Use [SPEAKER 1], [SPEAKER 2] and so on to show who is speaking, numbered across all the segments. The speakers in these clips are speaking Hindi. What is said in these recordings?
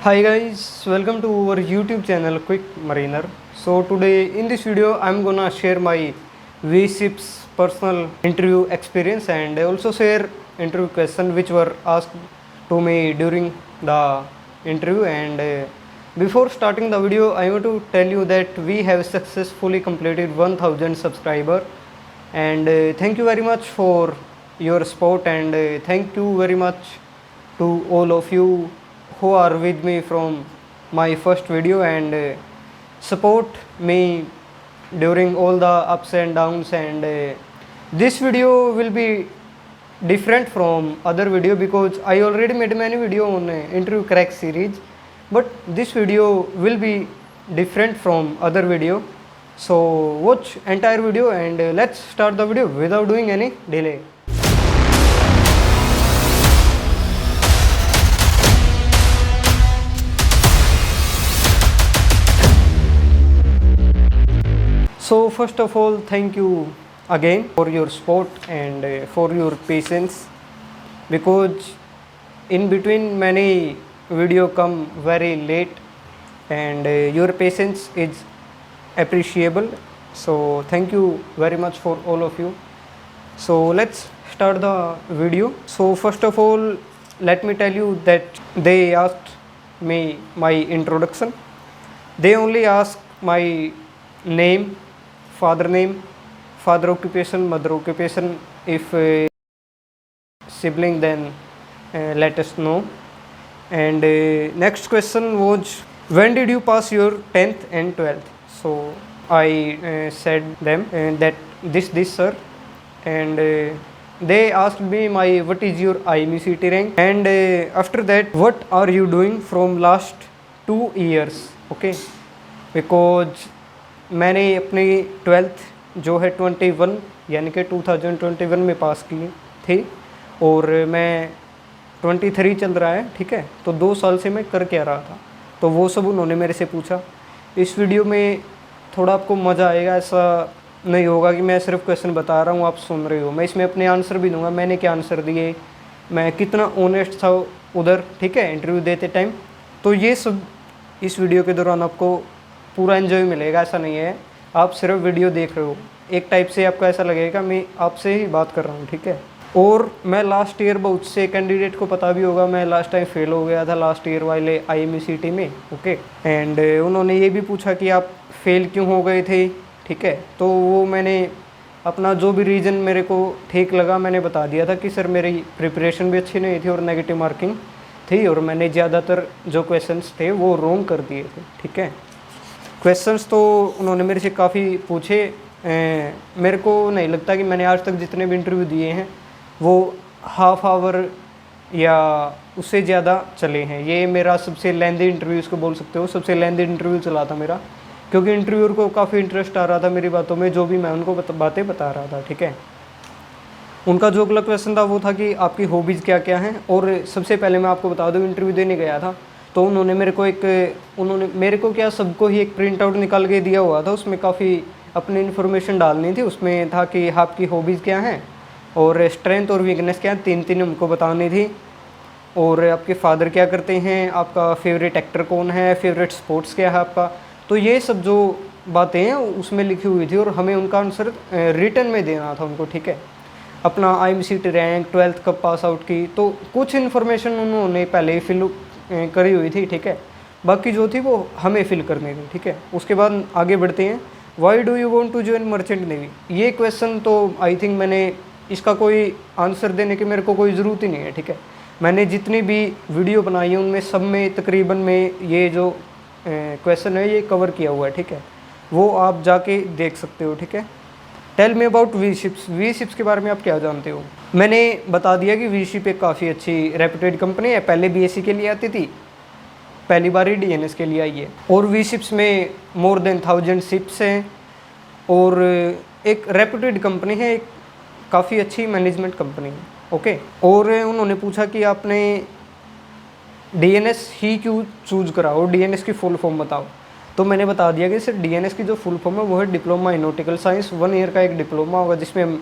[SPEAKER 1] Hi guys, welcome to our YouTube channel Quick Mariner. So today in this video I'm gonna share my V-Ships personal interview experience and I also share interview question which were asked to me during the interview and before starting the video I want to tell you that we have successfully completed 1000 subscriber and thank you very much for your support and thank you very much to all of you who are with me from my first video and support me during all the ups and downs and this video will be different from other video because I already made many video on interview crack series, but this video will be different from other video. So watch entire video and let's start the video without doing any delay. So first of all, thank you again for your support and for your patience, because in between many video come very late and your patience is appreciable. So thank you very much for all of you. So let's start the video. So first of all, let me tell you that they asked me my introduction. They only asked my name, father occupation, mother occupation. If sibling, then let us know. And next question was, when did you pass your 10th and 12th? So I said them that this sir, and they asked me my what is your IMCT rank, and after that what are you doing from last 2 years. Okay, because मैंने अपनी 12th जो है 21 यानी कि 2021 में पास की थी और मैं 23 चल रहा है, ठीक है। तो 2 साल से मैं कर क्या रहा था, तो वो सब उन्होंने मेरे से पूछा। इस वीडियो में थोड़ा आपको मज़ा आएगा, ऐसा नहीं होगा कि मैं सिर्फ क्वेश्चन बता रहा हूँ आप सुन रहे हो। मैं इसमें अपने आंसर भी दूंगा, मैंने क्या आंसर दिए, मैं कितना ऑनेस्ट था उधर, ठीक है, इंटरव्यू देते टाइम। तो ये सब इस वीडियो के दौरान आपको पूरा एंजॉय मिलेगा। ऐसा नहीं है आप सिर्फ वीडियो देख रहे हो, एक टाइप से आपको ऐसा लगेगा मैं आपसे ही बात कर रहा हूँ, ठीक है। और मैं लास्ट ईयर, बहुत से कैंडिडेट को पता भी होगा, मैं लास्ट टाइम फेल हो गया था लास्ट ईयर वाले IMCT में। ओके, एंड उन्होंने ये भी पूछा कि आप फेल क्यों हो गए थे, ठीक है। तो वो मैंने अपना जो भी रीज़न मेरे को ठीक लगा मैंने बता दिया था कि सर मेरी प्रिपरेशन भी अच्छी नहीं थी और नेगेटिव मार्किंग थी और मैंने ज़्यादातर जो क्वेश्चंस थे वो रॉन्ग कर दिए थे, ठीक है। क्वेश्चंस तो उन्होंने मेरे से काफ़ी पूछे। मेरे को नहीं लगता कि मैंने आज तक जितने भी इंटरव्यू दिए हैं वो हाफ आवर या उससे ज़्यादा चले हैं। ये मेरा सबसे लेंदी इंटरव्यू इसको बोल सकते हो, सबसे लेंदी इंटरव्यू चला था मेरा, क्योंकि इंटरव्यूअर को काफ़ी इंटरेस्ट आ रहा था मेरी बातों में, जो भी मैं उनको बातें बता रहा था, ठीक है। उनका जो अगला क्वेश्चन था वो था कि आपकी हॉबीज़ क्या क्या हैं। और सबसे पहले मैं आपको बता दूँ, इंटरव्यू देने गया था तो उन्होंने मेरे को क्या, सबको ही एक प्रिंट आउट निकाल के दिया हुआ था, उसमें काफ़ी अपनी इन्फॉर्मेशन डालनी थी। उसमें था कि आपकी हॉबीज़ क्या हैं और स्ट्रेंथ और वीकनेस क्या हैं, तीन हमको बतानी थी। और आपके फादर क्या करते हैं, आपका फेवरेट एक्टर कौन है, फेवरेट स्पोर्ट्स क्या है आपका। तो ये सब जो बातें हैं उसमें लिखी हुई थी और हमें उनका आंसर रिटन में देना था उनको, ठीक है। अपना IMCT रैंक, 12th कब पास आउट की, तो कुछ इन्फॉर्मेशन उन्होंने पहले ही फिल करी हुई थी, ठीक है। बाकी जो थी वो हमें फिल करनी थी, ठीक है। उसके बाद आगे बढ़ते हैं। Why do you want to join merchant navy. ये क्वेश्चन तो आई थिंक मैंने इसका कोई आंसर देने की मेरे को कोई ज़रूरत ही नहीं है, ठीक है। मैंने जितनी भी वीडियो बनाई है उनमें सब में तकरीबन में ये जो क्वेश्चन है ये कवर किया हुआ है, ठीक है। वो आप जाके देख सकते हो, ठीक है। Tell me about V-Ships। V-Ships के बारे में आप क्या जानते हो। मैंने बता दिया कि V-Ship एक काफ़ी अच्छी रेप्यूटेड कंपनी है, पहले BSc के लिए आती थी, पहली बार ही DNS के लिए आई है। और V-Ships में मोर देन 1000 शिप्स हैं और एक रेप्यूटेड कंपनी है, एक काफ़ी अच्छी मैनेजमेंट कंपनी है, ओके। और उन्होंने पूछा कि आपने DNS ही क्यों चूज़ करा और DNS की फुल फॉर्म बताओ। तो मैंने बता दिया कि सर DNS की जो फुल फॉर्म है वो है diploma in nautical science. 1 year का एक डिप्लोमा होगा जिसमें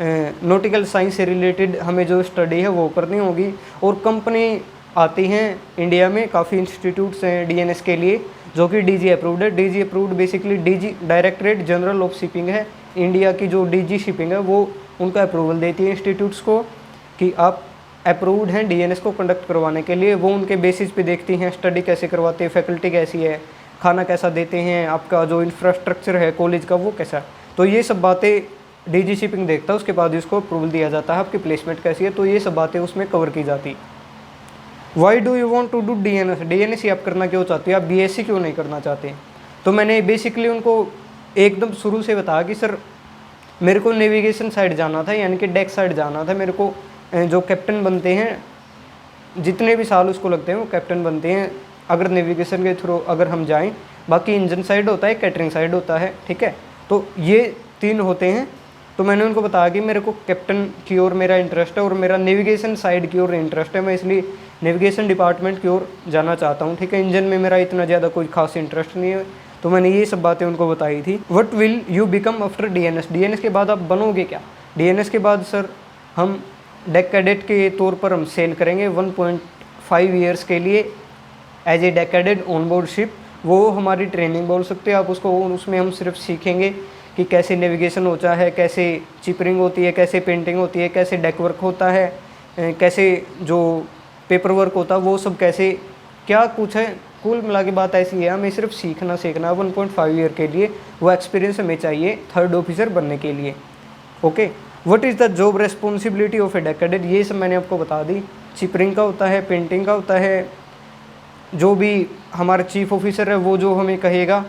[SPEAKER 1] नॉटिकल साइंस से रिलेटेड हमें जो स्टडी है वो करनी होगी। और कंपनी आती हैं इंडिया में, काफ़ी इंस्टीट्यूट्स हैं डीएनएस के लिए जो कि डीजी अप्रूव्ड है। DG approved basically DG directorate general of shipping है, इंडिया की जो डीजी शिपिंग है वो उनका अप्रूवल देती है इंस्टीट्यूट्स को कि आप अप्रूव्ड हैं डीएनएस को कंडक्ट करवाने के लिए। वो उनके बेसिस पे देखती हैं स्टडी कैसे करवाते हैं, फैकल्टी कैसी है, खाना कैसा देते हैं, आपका जो इंफ्रास्ट्रक्चर है कॉलेज का वो कैसा है। तो ये सब बातें डीजी शिपिंग देखता है, उसके बाद इसको अप्रूवल दिया जाता है आपकी प्लेसमेंट कैसी है। तो ये सब बातें उसमें कवर की जाती। Why do you want to do DNS, DNS ही आप करना क्यों चाहते हो, आप बीएससी क्यों नहीं करना चाहते। तो मैंने बेसिकली उनको एकदम शुरू से बताया कि सर मेरे को नेविगेशन साइड जाना था, यानी कि डेक साइड जाना था। मेरे को जो कैप्टन बनते हैं, जितने भी साल उसको लगते हैं वो कैप्टन बनते हैं अगर नेविगेशन के थ्रू अगर हम जाएं। बाकी इंजन साइड होता है, कैटरिंग साइड होता है, ठीक है। तो ये 3 होते हैं। तो मैंने उनको बताया कि मेरे को कैप्टन की ओर मेरा इंटरेस्ट है और मेरा नेविगेशन साइड की ओर इंटरेस्ट है, मैं इसलिए नेविगेशन डिपार्टमेंट की ओर जाना चाहता हूँ, ठीक है। इंजन में मेरा इतना ज़्यादा कोई खास इंटरेस्ट नहीं है। तो मैंने ये सब बातें उनको बताई थी। What will you become after DNS, DNS के बाद आप बनोगे क्या। डीएनएस के बाद सर हम डेक कैडेट के तौर पर हम सेल करेंगे 1.5 ईयर्स के लिए as a deck cadet on board ship. वो हमारी ट्रेनिंग बोल सकते हैं आप उसको। उसमें हम सिर्फ सीखेंगे कि कैसे नेविगेशन होता है, कैसे चिपरिंग होती है, कैसे पेंटिंग होती है, कैसे डेक वर्क होता है, कैसे जो पेपर वर्क होता है वो सब कैसे क्या कुछ है। कुल मिला के बात ऐसी है, हमें सिर्फ सीखना 1.5 ईयर के लिए वो एक्सपीरियंस हमें चाहिए 3rd ऑफिसर बनने के लिए। Okay, what is the job responsibility of A deck cadet, ये सब मैंने आपको बता दी। चिपरिंग का होता है, पेंटिंग का होता है, जो भी हमारा चीफ ऑफिसर है वो जो हमें कहेगा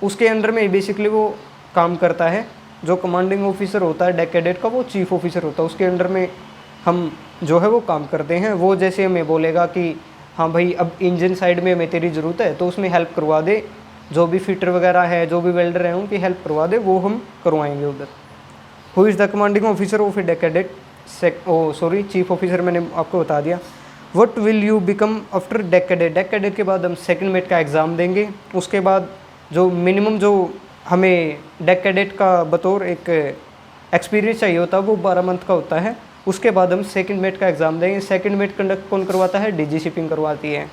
[SPEAKER 1] उसके अंडर में बेसिकली वो काम करता है। जो कमांडिंग ऑफिसर होता है डेक कैडेट का वो चीफ ऑफिसर होता है, उसके अंडर में हम जो है वो काम करते हैं। वो जैसे हमें बोलेगा कि हाँ भाई अब इंजन साइड में हमें तेरी ज़रूरत है तो उसमें हेल्प करवा दे, जो भी फिटर वगैरह है, जो भी वेल्डर हैं उनकी हेल्प करवा दे, वो हम करवाएंगे उधर। Who is the commanding officer of A deck cadet, chief officer मैंने आपको बता दिया। What will you become after deck cadet, deck cadet के बाद हम सेकंड मेट का एग्ज़ाम देंगे। उसके बाद जो मिनिमम जो हमें डेक कैडेट का बतौर एक एक्सपीरियंस चाहिए होता है वो 12 मंथ का होता है। उसके बाद हम सेकंड मेट का एग्ज़ाम देंगे। सेकंड मेट कंडक्ट कौन करवाता है, डीजी शिपिंग करवाती है।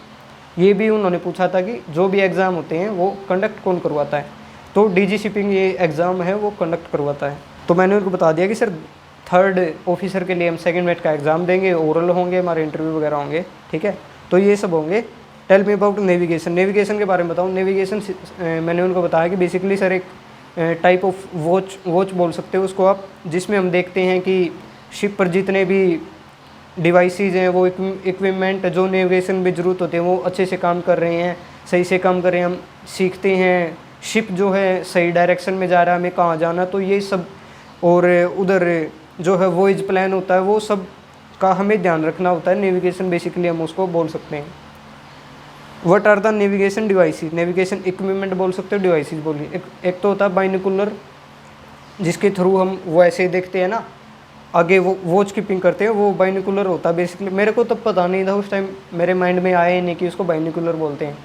[SPEAKER 1] ये भी उन्होंने पूछा था कि जो भी एग्ज़ाम होते हैं वो कंडक्ट कौन करवाता है, तो डीजी शिपिंग ये एग्ज़ाम है वो कंडक्ट करवाता है। तो मैंने उनको बता दिया कि सर 3rd ऑफिसर के लिए हम सेकंड मेट का एग्ज़ाम देंगे, ओरल होंगे, हमारे इंटरव्यू वगैरह होंगे, ठीक है। तो ये सब होंगे। Tell me about navigation, navigation के बारे में बताऊँ। नेविगेशन मैंने उनको बताया कि बेसिकली सर एक टाइप ऑफ वॉच बोल सकते हो उसको आप, जिसमें हम देखते हैं कि शिप पर जितने भी डिवाइसेस हैं वो इक्विपमेंट जो नेविगेशन में ज़रूरत होती है वो अच्छे से काम कर रहे हैं, सही से काम कर रहे हैं। हम सीखते हैं शिप जो है सही डायरेक्शन में जा रहा है, हमें कहाँ जाना, तो ये सब। और उधर जो है वॉयज प्लान होता है वो सब का हमें ध्यान रखना होता है। नेविगेशन बेसिकली हम उसको बोल सकते हैं। What are the navigation devices, navigation equipment बोल सकते हो, डिवाइसेस बोलिए। एक तो होता है बाइनोकुलर, जिसके थ्रू हम वो ऐसे देखते हैं ना, आगे वो वॉच कीपिंग करते हैं, वो बाइनोकुलर होता है बेसिकली। मेरे को तब पता नहीं था उस टाइम, मेरे माइंड में आया ही नहीं कि उसको बाइनोकुलर बोलते हैं।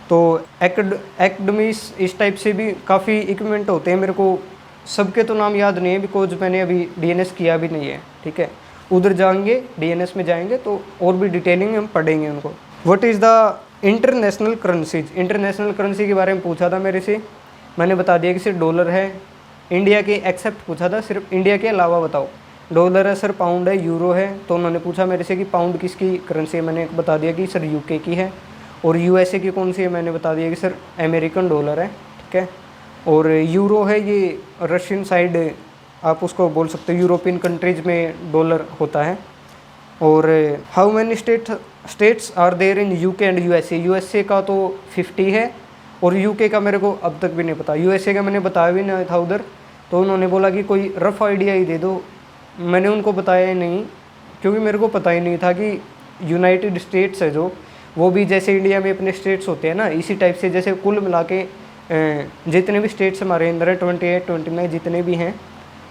[SPEAKER 1] तो एक्डमिस इस टाइप से भी काफ़ी इक्विपमेंट होते हैं। मेरे को सबके तो नाम याद नहीं है बिकॉज मैंने अभी डीएनएस किया भी नहीं है, ठीक है। उधर जाएंगे, डीएनएस में जाएंगे तो और भी डिटेलिंग हम पढ़ेंगे उनको। What is the international currencies, international currency के बारे में पूछा था मेरे से, मैंने बता दिया कि सिर्फ डॉलर है। इंडिया के एक्सेप्ट पूछा था, सिर्फ इंडिया के अलावा बताओ। डॉलर है सर, पाउंड है, यूरो है। तो उन्होंने पूछा मेरे से कि पाउंड किसकी करेंसी है, मैंने बता दिया कि सर यूके की है। और यूएसए की कौन सी है, मैंने बता दिया कि सर अमेरिकन डॉलर है, ठीक है। और यूरो है ये रशियन साइड आप उसको बोल सकते हो, यूरोपियन कंट्रीज़ में डॉलर होता है। और how many states are there in UK and USA, USA का तो 50 है और यूके का मेरे को अब तक भी नहीं पता। यूएसए का मैंने बताया भी नहीं था उधर, तो उन्होंने बोला कि कोई रफ़ आइडिया ही दे दो। मैंने उनको बताया ही नहीं क्योंकि मेरे को पता ही नहीं था कि यूनाइटेड स्टेट्स है जो, वो भी जैसे इंडिया में अपने स्टेट्स होते हैं ना, इसी टाइप से जैसे कुल मिला के जितने भी स्टेट्स हमारे अंदर है 28 29 जितने भी हैं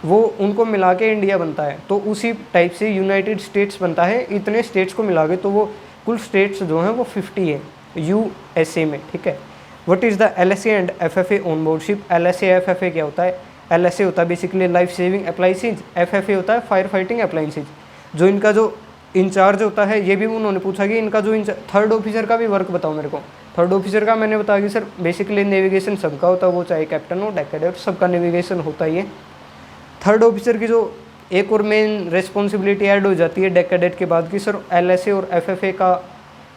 [SPEAKER 1] वो उनको मिला के इंडिया बनता है। तो उसी टाइप से यूनाइटेड स्टेट्स बनता है, इतने स्टेट्स को मिला के तो वो कुल स्टेट्स जो हैं वो 50 है यूएसए में, ठीक है। What is the LSA and FFA on board ship, LSA FFA क्या होता है। एलएसए होता है basically life saving appliances, FFA होता है फायर फाइटिंग अप्लाइंसेज। जो इनका जो इंचार्ज होता है ये भी उन्होंने पूछा कि इनका जो थर्ड ऑफिसर का भी वर्क बताओ मेरे को। थर्ड ऑफिसर का मैंने बताया कि सर बेसिकली नेविगेशन सबका होता है, वो चाहे कैप्टन हो डेक कैडेट सबका नेविगेशन होता ही है। थर्ड ऑफिसर की जो एक और मेन रिस्पॉन्सिबिलिटी ऐड हो जाती है डेक कैडेट के बाद कि सर LSA और FFA का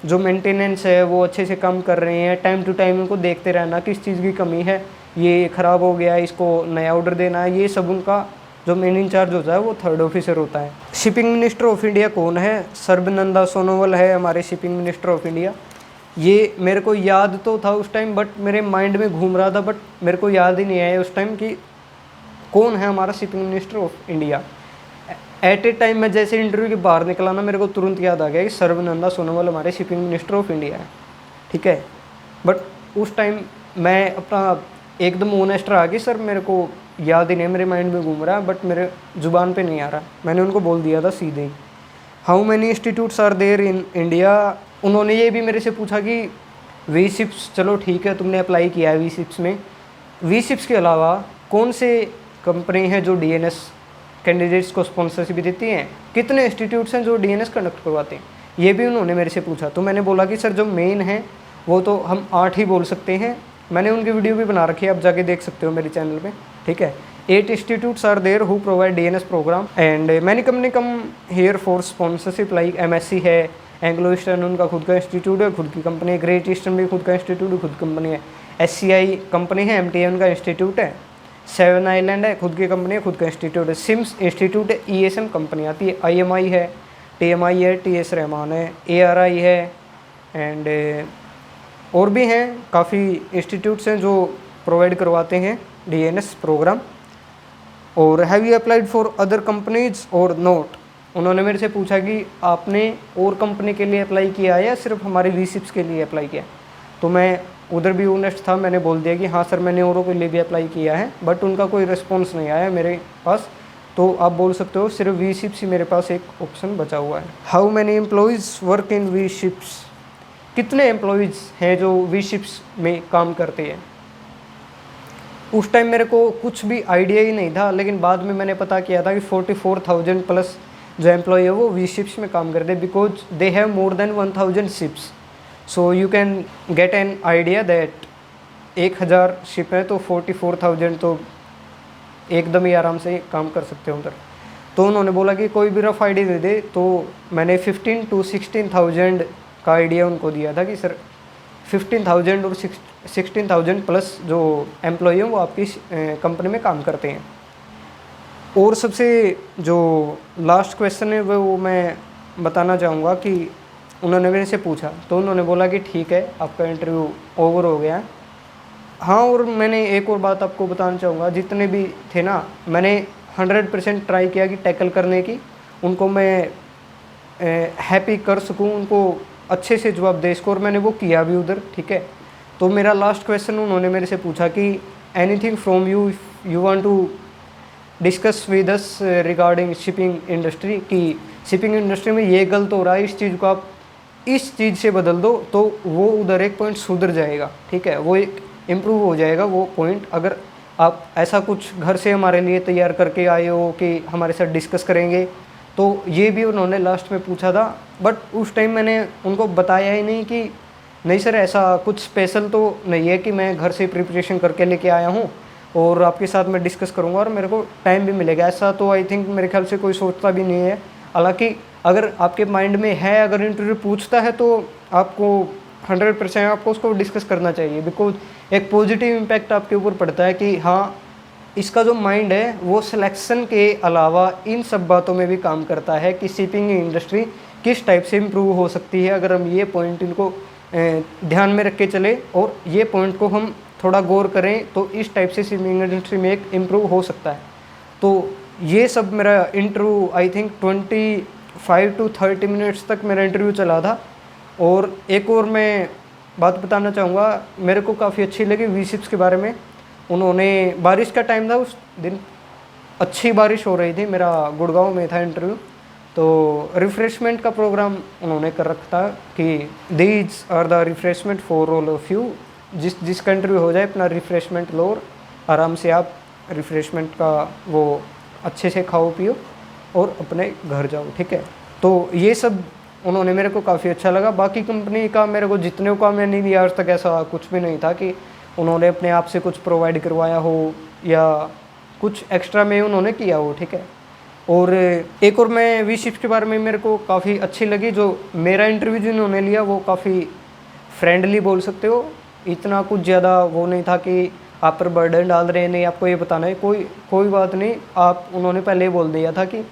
[SPEAKER 1] जो मेंटेनेंस है वो अच्छे से काम कर रहे हैं, टाइम टू टाइम उनको देखते रहना किस चीज़ की कमी है, ये ख़राब हो गया है, इसको नया ऑर्डर देना है, ये सब उनका जो मेन इंचार्ज होता है वो थर्ड ऑफिसर होता है। शिपिंग मिनिस्टर ऑफ इंडिया कौन है? सर्बानंद सोनोवाल है हमारे शिपिंग मिनिस्टर ऑफ इंडिया। ये मेरे को याद तो था उस टाइम बट मेरे माइंड में घूम रहा था, बट मेरे को याद ही नहीं आया उस टाइम कि कौन है हमारा shipping minister of India. At a time मैं जैसे इंटरव्यू के बाहर निकला ना, मेरे को तुरंत याद आ गया कि सर्बानंद सोनोवाल हमारे शिपिंग मिनिस्टर ऑफ इंडिया है, ठीक है। बट उस टाइम मैं अपना एकदम ऑनेस्ट रहा कि सर मेरे को याद ही नहीं, मेरे माइंड में घूम रहा है बट मेरे ज़ुबान पे नहीं आ रहा। मैंने उनको बोल दिया था सीधे ही। How many institutes are there in India? उन्होंने ये भी मेरे से पूछा कि V-SHIPS, चलो ठीक है तुमने अप्लाई किया है V-SHIPS में, V-SHIPS के अलावा कौन से कंपनी है जो DNS कैंडिडेट्स को स्पॉन्सरशिप देती हैं, कितने इंस्टीट्यूट्स हैं जो DNS कंडक्ट करवाते हैं, ये भी उन्होंने मेरे से पूछा। तो मैंने बोला कि सर जो मेन है वो तो हम 8 ही बोल सकते हैं। मैंने उनकी वीडियो भी बना रखी है, आप जाके देख सकते हो मेरे चैनल पे, ठीक है। 8 institutes are there who provide DNS programme and many company come here for sponsorship like MSC है, एंग्लो ईस्टर्न उनका खुद का इंस्टीट्यूट है, खुद की कंपनी है, ग्रेट ईस्टर्न भी खुद का इंस्टीट्यूट है, खुद कंपनी है, SCI कंपनी है, MTA उनका इंस्टीट्यूट है, 7 आइलैंड है खुद की कंपनी है, खुद का इंस्टीट्यूट है, सिम्स इंस्टीट्यूट है, ESM कंपनी आती है, IMI है, TMI है, TS रहमान है, ARI है एंड और भी हैं काफ़ी इंस्टीट्यूट्स हैं जो प्रोवाइड करवाते हैं DNS प्रोग्राम। और have you applied for other companies और नोट? उन्होंने मेरे से पूछा कि आपने और कंपनी के लिए अप्लाई किया है या सिर्फ हमारे V-SHIPS के लिए अप्लाई किया? तो मैं उधर भी ऑनेस्ट था, मैंने बोल दिया कि हाँ सर मैंने औरों के लिए भी अप्लाई किया है बट उनका कोई रिस्पॉन्स नहीं आया मेरे पास। तो आप बोल सकते हो सिर्फ V-SHIPS ही मेरे पास एक ऑप्शन बचा हुआ है। How many employees work in V-SHIPS? कितने एम्प्लॉयज़ हैं जो V-SHIPS में काम करते हैं? उस टाइम मेरे को कुछ भी आइडिया ही नहीं था, लेकिन बाद में मैंने पता किया था कि 44,000 प्लस जो एम्प्लॉय है वो V-SHIPS में काम करते हैं because they have more than 1,000 ships. So you can get an idea that 1,000 ship है तो 44,000 तो एकदम ही आराम से काम कर सकते हो उधर। तो उन्होंने बोला कि कोई भी रफ आइडिया दे दे, तो मैंने 15 to 16,000 का आइडिया उनको दिया था कि सर 15,000 और 16,000 प्लस जो एम्प्लॉय हैं वो आपकी कंपनी में काम करते हैं। और सबसे जो लास्ट क्वेश्चन है वो मैं बताना चाहूँगा कि उन्होंने मेरे से पूछा तो उन्होंने बोला कि ठीक है आपका इंटरव्यू ओवर हो गया। हाँ, और मैंने एक और बात आपको बताना चाहूँगा, जितने भी थे ना मैंने 100% ट्राई किया कि टैकल करने की, उनको मैं हैप्पी कर सकूँ, उनको अच्छे से जवाब दे इसको, और मैंने वो किया भी उधर, ठीक है। तो मेरा लास्ट क्वेश्चन उन्होंने मेरे से पूछा कि anything from you if you want to discuss with us regarding shipping industry, कि शिपिंग इंडस्ट्री में ये गलत हो रहा है, इस चीज़ को आप इस चीज़ से बदल दो तो वो उधर एक पॉइंट सुधर जाएगा, ठीक है, वो एक इम्प्रूव हो जाएगा वो पॉइंट। अगर आप ऐसा कुछ घर से हमारे लिए तैयार करके आए हो कि हमारे साथ डिस्कस करेंगे, तो ये भी उन्होंने लास्ट में पूछा था। बट उस टाइम मैंने उनको बताया ही नहीं कि नहीं सर ऐसा कुछ स्पेशल तो नहीं है कि मैं घर से प्रिपरेशन करके लेके आया हूँ और आपके साथ मैं डिस्कस करूँगा और मेरे को टाइम भी मिलेगा, ऐसा तो आई थिंक मेरे ख्याल से कोई सोचता भी नहीं है। हालांकि अगर आपके माइंड में है, अगर इंटरव्यू पूछता है तो आपको 100% आपको उसको डिस्कस करना चाहिए, बिकॉज एक पॉजिटिव इम्पैक्ट आपके ऊपर पड़ता है कि हाँ इसका जो माइंड है वो सिलेक्शन के अलावा इन सब बातों में भी काम करता है कि शिपिंग इंडस्ट्री किस टाइप से इम्प्रूव हो सकती है अगर हम ये पॉइंट इनको ध्यान में रख के चले और ये पॉइंट को हम थोड़ा गौर करें तो इस टाइप से शिपिंग इंडस्ट्री में एक इम्प्रूव हो सकता है। तो ये सब मेरा interview I think 25 to 30 minutes तक मेरा इंटरव्यू चला था। और एक और मैं बात बताना चाहूँगा, मेरे को काफ़ी अच्छी लगी V-SHIPS के बारे में। उन्होंने, बारिश का टाइम था उस दिन, अच्छी बारिश हो रही थी, मेरा गुड़गांव में था इंटरव्यू, तो रिफ़्रेशमेंट का प्रोग्राम उन्होंने कर रखा था कि these are the refreshment for all of you, जिसका इंटरव्यू हो जाए अपना रिफ़्रेशमेंट लो और आराम से आप रिफ़्रेशमेंट का वो अच्छे से खाओ पियो और अपने घर जाओ, ठीक है। तो ये सब उन्होंने मेरे को काफ़ी अच्छा लगा। बाकी कंपनी का मेरे को जितने का मैंने लिया आज तक ऐसा कुछ भी नहीं था कि उन्होंने अपने आप से कुछ प्रोवाइड करवाया हो या कुछ एक्स्ट्रा में उन्होंने किया हो, ठीक है। और एक और मैं वी शिफ्ट के बारे में मेरे को काफ़ी अच्छी लगी, जो मेरा इंटरव्यू जिन्होंने लिया वो काफ़ी फ्रेंडली बोल सकते हो, इतना कुछ ज़्यादा वो नहीं था कि आप पर बर्डन डाल रहे हैं, नहीं आपको ये बताना है, कोई बात नहीं, आप उन्होंने पहले ही बोल दिया था कि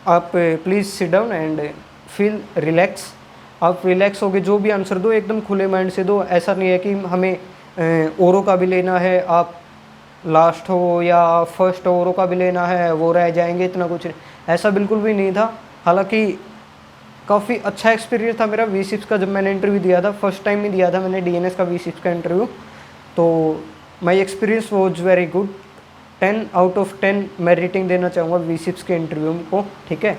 [SPEAKER 1] आप please sit down and feel relax. आप रिलैक्स होके जो भी आंसर दो एकदम खुले माइंड से दो। ऐसा नहीं है कि हमें औरों का भी लेना है, आप लास्ट हो या फर्स्ट हो, औरों का भी लेना है, वो रह जाएंगे, इतना कुछ ऐसा बिल्कुल भी नहीं था। हालांकि काफ़ी अच्छा एक्सपीरियंस था मेरा वी शिफ्ट का। जब मैंने इंटरव्यू दिया था, फर्स्ट टाइम ही दिया था मैंने डीएनएस का वी शिफ्ट का इंटरव्यू, तो my experience was very good. 10 out of 10 मैं रेटिंग देना चाहूँगा वी शिफ्ट के इंटरव्यू को, ठीक है।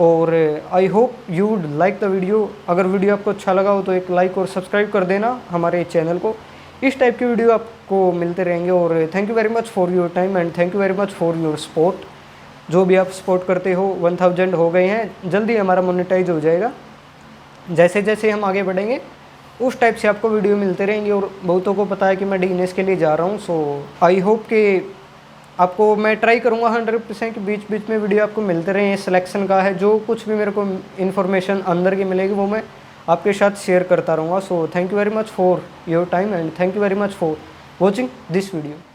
[SPEAKER 1] और I hope you would like the video. अगर वीडियो आपको अच्छा लगा हो तो एक लाइक और सब्सक्राइब कर देना हमारे चैनल को। इस टाइप की वीडियो आपको मिलते रहेंगे। और thank you very much for your time and thank you very much for your support. जो भी आप सपोर्ट करते हो, 1000 हो गए हैं, जल्दी हमारा मोनेटाइज हो जाएगा। जैसे जैसे हम आगे बढ़ेंगे उस टाइप से आपको वीडियो मिलते रहेंगे। और बहुतों को पता है कि मैं डीएनएस के लिए जा रहा हूँ, सो आई होप कि आपको मैं ट्राई करूँगा 100% कि बीच बीच में वीडियो आपको मिलते रहे। सिलेक्शन का है, जो कुछ भी मेरे को इन्फॉर्मेशन अंदर की मिलेगी वो मैं आपके साथ शेयर करता रहूँगा। So thank you very much for your time and thank you very much for watching this video.